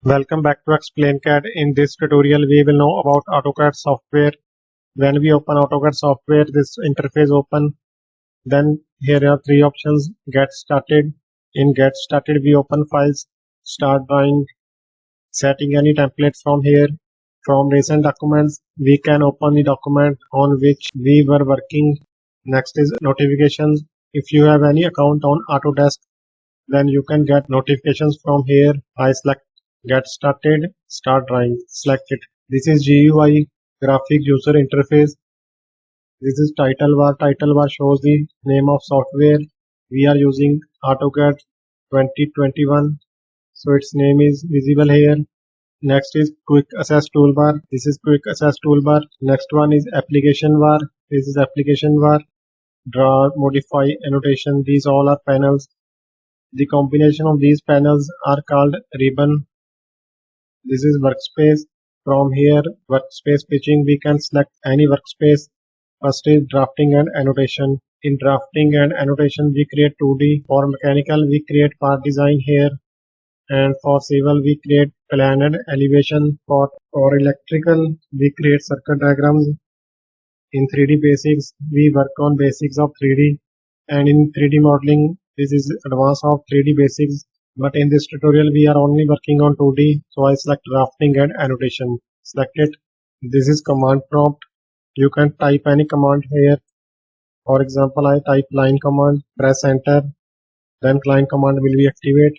Welcome back to Explain CAD. In this tutorial, we will know about AutoCAD software. When we open AutoCAD software, this interface open. Then here are three options. Get started. In Get started, we open files, start drawing, setting any template from here. From recent documents, we can open the document on which we were working. Next is notifications. If you have any account on Autodesk, then you can get notifications from here. I select get started, start drawing, select it. This is GUI, graphic user interface. This is title bar. Title bar shows the name of software. We are using AutoCAD 2021, so its name is visible here. Next is quick access toolbar. This is quick access toolbar. Next one is application bar. This is application bar. Draw, modify, annotation. These all are panels. The combination of these panels are called ribbon. This is workspace. From here, workspace pitching, we can select any workspace. First is drafting and annotation. In drafting and annotation, we create 2D. For mechanical, we create part design here. And for civil, we create plan and elevation. For electrical, we create circuit diagrams. In 3D basics, we work on basics of 3D. And in 3D modeling, this is advanced of 3D basics. But in this tutorial, we are only working on 2D. So I select drafting and annotation. Select it. This is command prompt. You can type any command here. For example, I type line command, press enter. Then line command will be activate.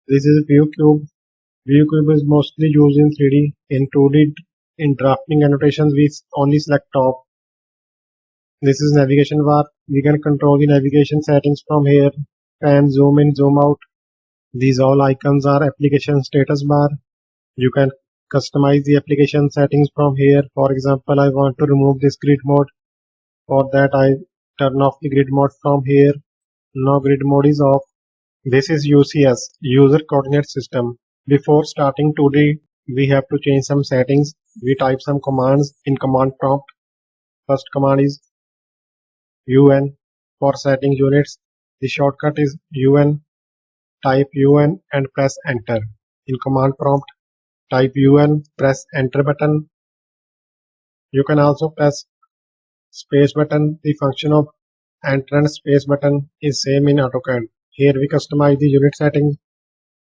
This is view cube. View cube is mostly used in 3D. In 2D, in drafting annotations, we only select top. This is navigation bar. We can control the navigation settings from here. Pan, zoom in, zoom out. These all icons are application status bar. You can customize the application settings from here. For example, I want to remove this grid mode. For that, I turn off the grid mode from here. Now grid mode is off. This is UCS, User Coordinate System. Before starting 2D, we have to change some settings. We type some commands in command prompt. First command is UN for setting units. The shortcut is UN. Type UN and press enter. In command prompt, type UN, press enter button. You can also press space button. The function of enter and space button is same in AutoCAD. Here we customize the unit setting.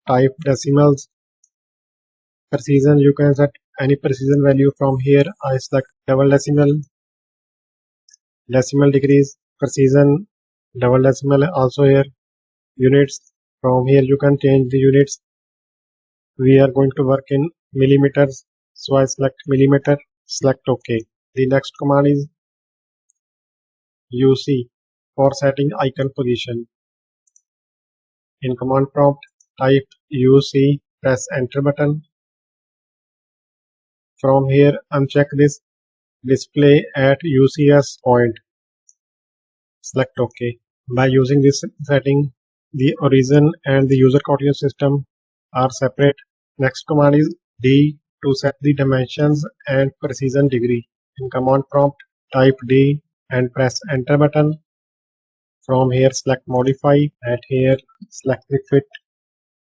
Type decimals. Precision, you can set any precision value from here. I select double decimal. Decimal degrees, precision, double decimal also here. Units, from here you can change the units. We are going to work in millimeters, so I select millimeter, select OK. The next command is UC for setting icon position. In command prompt, type UC, press enter button. From here, uncheck this display at UCS point. Select OK. By using this setting, the origin and the user coordinate system are separate. Next command is D to set the dimensions and precision degree. In command prompt, type D and press enter button. From here, select modify. At here, select the fit.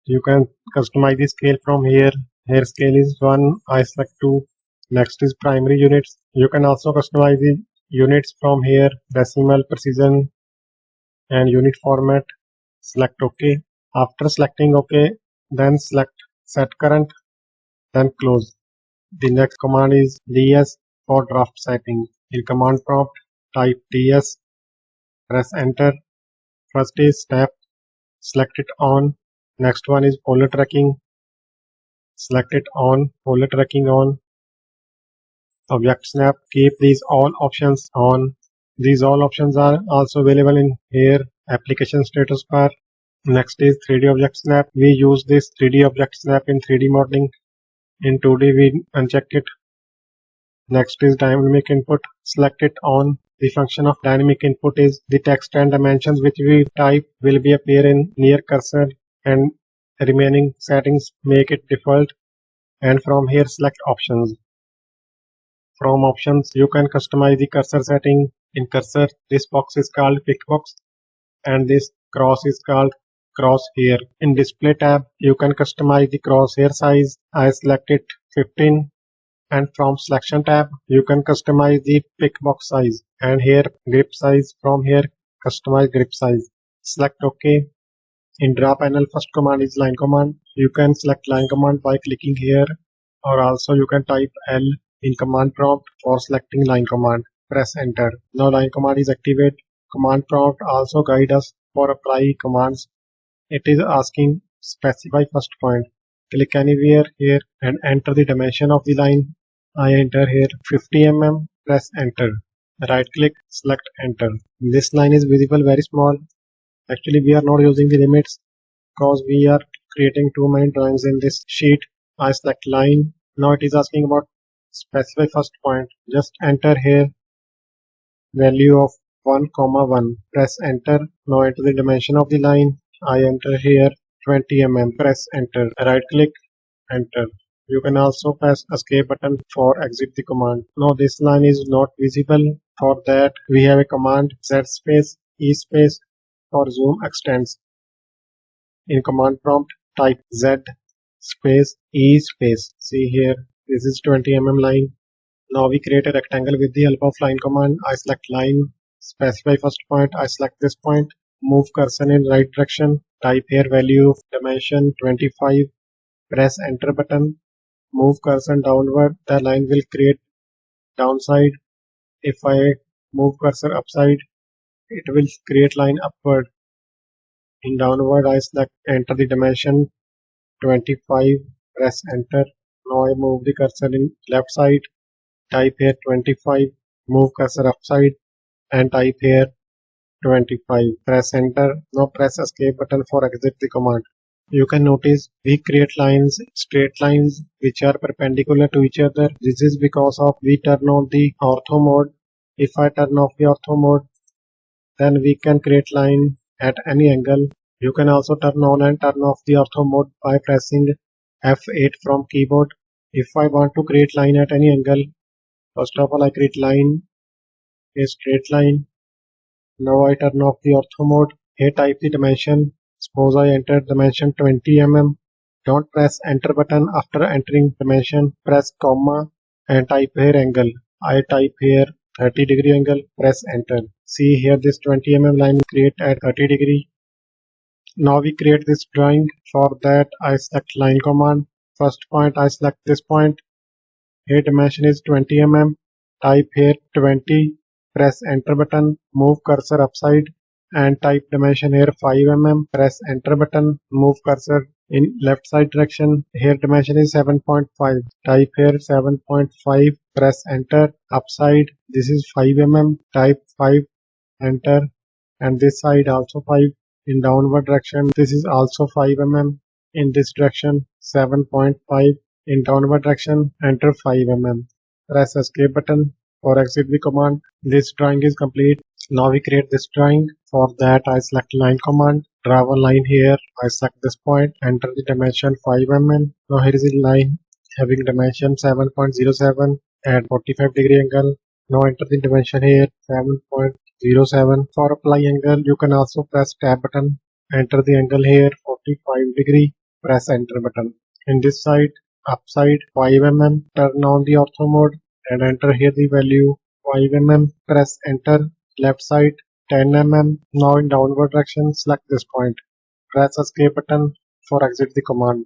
You can customize the scale from here. Here scale is 1, I select 2. Next is primary units. You can also customize the units from here, decimal, precision, and unit format. Select OK. After selecting OK, then select set current, then close. The next command is DS for draft setting. In command prompt, type DS, press enter. First is step, select it on. Next one is folder tracking. Select it on, folder tracking on. Object snap, keep these all options on. These all options are also available in here, application status bar. Next is 3D object snap. We use this 3D object snap in 3D modeling. In 2D, we uncheck it. Next is dynamic input. Select it on. The function of dynamic input is the text and dimensions which we type will be appear in near cursor, and remaining settings make it default. And from here, select options. From options, you can customize the cursor setting. In cursor, this box is called pick box and this cross is called crosshair. In display tab, you can customize the crosshair size. I select it 15, and from selection tab, you can customize the pick box size, and here grip size. From here, customize grip size. Select OK. In draw panel, first command is line command. You can select line command by clicking here, or also you can type L in command prompt for selecting line command. Press enter. Now line command is activated. Command prompt also guide us for apply commands. It is asking specify first point. Click anywhere here and enter the dimension of the line. I enter here 50 mm. Press enter. Right click, select enter. This line is visible very small. Actually, we are not using the limits because we are creating too many drawings in this sheet. I select line. Now it is asking about specify first point. Just enter here value of 1, 1. Press enter. Now enter the dimension of the line. I enter here 20 mm. Press enter. Right click, enter. You can also press escape button for exit the command. Now this line is not visible. For that we have a command Z space E space for zoom extends. In command prompt, type Z space E space. See here, this is 20 mm line. Now we create a rectangle with the help of line command. I select line, specify first point. I select this point, move cursor in right direction. Type here value of dimension 25. Press enter button. Move cursor downward. The line will create downside. If I move cursor upside, it will create line upward. In downward, I select enter the dimension 25, press enter. Now I move the cursor in left side, type here 25, move cursor upside and type here 25, press enter. Now press escape button for exit the command. You can notice we create lines, straight lines which are perpendicular to each other. This is because of we turn on the ortho mode. If I turn off the ortho mode, then we can create line at any angle. You can also turn on and turn off the ortho mode by pressing F8 from keyboard. If I want to create line at any angle, first of all I create line, a straight line. Now I turn off the ortho mode. Here type the dimension. Suppose I enter dimension 20 mm. Don't press enter button after entering dimension. Press comma and type here angle. I type here 30-degree angle. Press enter. See here this 20 mm line create at 30 degree. Now we create this drawing. For that I select line command. First point I select this point. Here dimension is 20 mm. Type here 20. Press enter button. Move cursor upside and type dimension here 5 mm. Press enter button. Move cursor in left side direction. Here dimension is 7.5. Type here 7.5. Press enter. Upside this is 5 mm. Type 5. Enter. And this side also 5. In downward direction this is also 5 mm. In this direction 7.5. In downward direction enter 5 mm. Press escape button for exit the command. This drawing is complete. Now we create this drawing. For that I select line command, draw a line here. I select this point, enter the dimension 5 mm. Now here is a line having dimension 7.07 at 45-degree angle. Now enter the dimension here 7.07. For apply angle you can also press tab button. Enter the angle here 45 degree. Press enter button. In this side upside 5 mm. Turn on the ortho mode and enter here the value 5 mm. Press enter. Left side 10 mm. Now in downward direction select this point. Press escape button for exit the command.